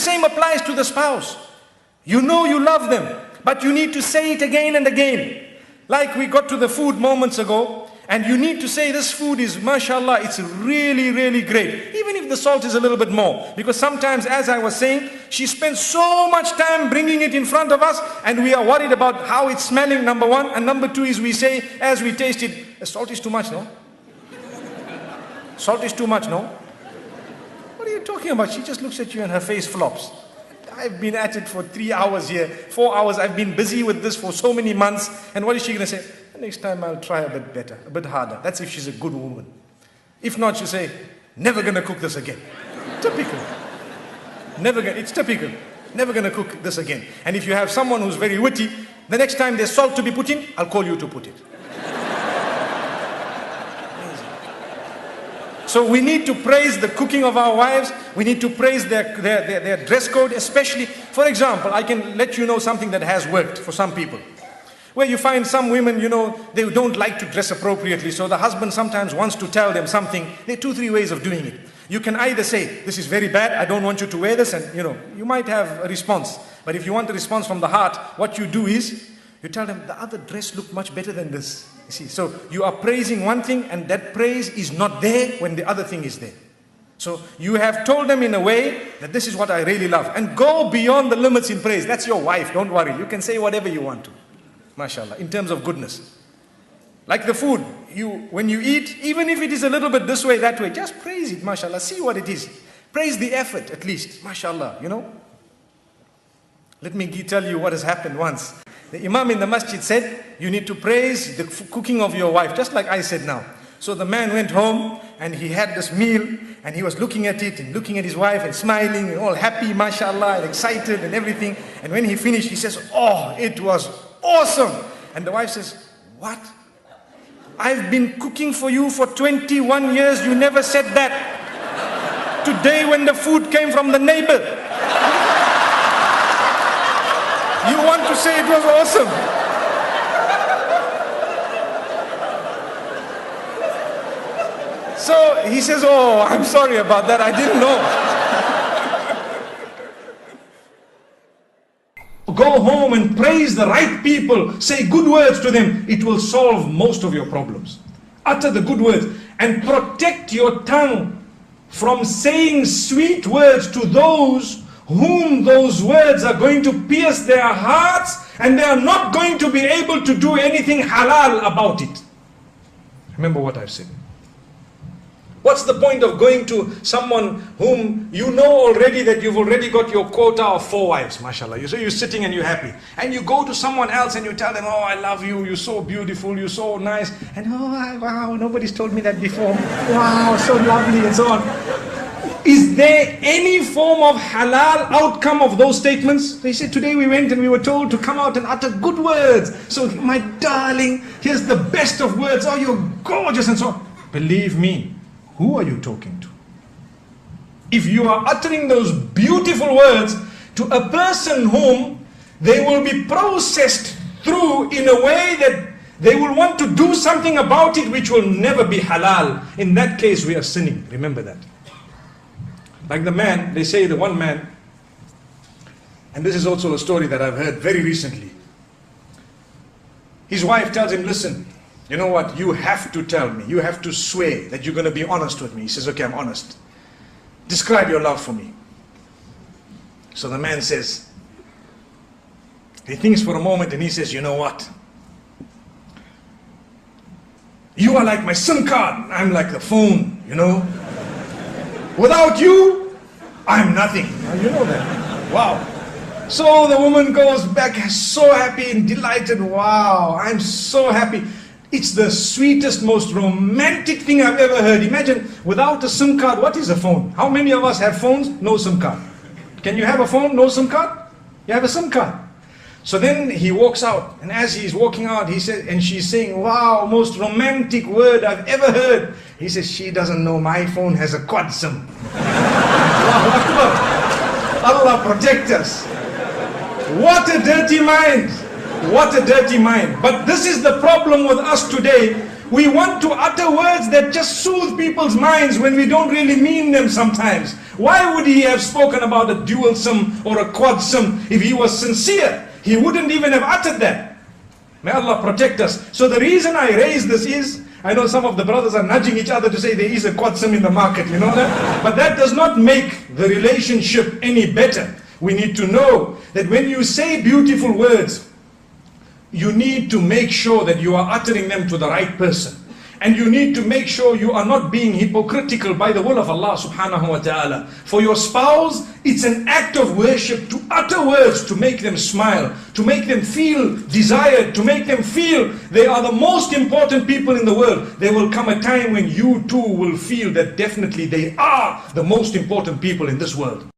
same applies to the spouse. You know you love them, but you need to say it again and again. Like we got to the food moments ago, and you need to say this food is, mashallah, it's really, really great. Even if the salt is a little bit more. Because sometimes, as I was saying, she spends so much time bringing it in front of us, and we are worried about how it's smelling, number one. And number two is we say, as we taste it, the salt is too much, no? Salt is too much, no? What are you talking about? She just looks at you and her face flops. I've been at it for 3 hours here, 4 hours. I've been busy with this for so many months. And what is she going to say? Next time I'll try a bit better, a bit harder. That's if she's a good woman. If not, she'll say, never going to cook this again. Typical. It's typical. Never going to cook this again. And if you have someone who's very witty, the next time there's salt to be put in, I'll call you to put it. So we need to praise the cooking of our wives. We need to praise their dress code, especially. For example, I can let you know something that has worked for some people. Where you find some women, they don't like to dress appropriately. So the husband sometimes wants to tell them something. There are 2-3 ways of doing it. You can either say, this is very bad, I don't want you to wear this. And you might have a response. But if you want a response from the heart, what you do is, you tell them, the other dress looked much better than this. You see, so you are praising one thing, and that praise is not there when the other thing is there. So you have told them in a way that this is what I really love. And go beyond the limits in praise. That's your wife, don't worry. You can say whatever you want to. MashaAllah, in terms of goodness. Like the food, when you eat, even if it is a little bit this way, that way, just praise it, MashaAllah. See what it is. Praise the effort at least, MashaAllah, Let me tell you what has happened once. The Imam in the masjid said, you need to praise the cooking of your wife, just like I said now. So the man went home and he had this meal and he was looking at it and looking at his wife and smiling and all happy, mashallah, and excited and everything. And when he finished, he says, oh, it was awesome. And the wife says, what? I've been cooking for you for 21 years. You never said that. Today when the food came from the neighbor, you want to say it was awesome. So he says, oh, I'm sorry about that. I didn't know. Go home and praise the right people. Say good words to them. It will solve most of your problems. Utter the good words and protect your tongue from saying sweet words to those whom those words are going to pierce their hearts, and they are not going to be able to do anything halal about it. Remember what I've said. What's the point of going to someone whom you know already that you've already got your quota of 4 wives, mashallah. So you're sitting and you're happy. And you go to someone else and you tell them, oh, I love you, you're so beautiful, you're so nice. And oh, wow, nobody's told me that before. Wow, so lovely, and so on. Is there any form of halal outcome of those statements? They said, today we went and we were told to come out and utter good words. So my darling, here's the best of words. Oh, you're gorgeous, and so on. Believe me, who are you talking to? If you are uttering those beautiful words to a person whom they will be processed through in a way that they will want to do something about it which will never be halal, in that case we are sinning. Remember that. Like the man, they say the one man, and this is also a story that I've heard very recently. His wife tells him, listen, you know what, you have to tell me, you have to swear that you're going to be honest with me. He says, okay, I'm honest. Describe your love for me. So the man says, he thinks for a moment and he says, you know what? You are like my SIM card, I'm like the phone, Without you, I'm nothing. You know that. Wow. So the woman goes back so happy and delighted. Wow, I'm so happy. It's the sweetest, most romantic thing I've ever heard. Imagine, without a SIM card, what is a phone? How many of us have phones? No SIM card. Can you have a phone, no SIM card? You have a SIM card. So then he walks out, and as he's walking out, he said, and she's saying, wow, most romantic word I've ever heard. He says, she doesn't know my phone has a quad SIM. Allah protect us. What a dirty mind. What a dirty mind. But this is the problem with us today. We want to utter words that just soothe people's minds when we don't really mean them sometimes. Why would he have spoken about a dual sim or a quad sim if he was sincere? He wouldn't even have uttered that. May Allah protect us. So the reason I raise this is, I know some of the brothers are nudging each other to say there is a quad sim in the market, you know that? But that does not make the relationship any better. We need to know that when you say beautiful words, you need to make sure that you are uttering them to the right person. And you need to make sure you are not being hypocritical by the will of Allah subhanahu wa ta'ala. For your spouse, it's an act of worship to utter words to make them smile, to make them feel desired, to make them feel they are the most important people in the world. There will come a time when you too will feel that definitely they are the most important people in this world.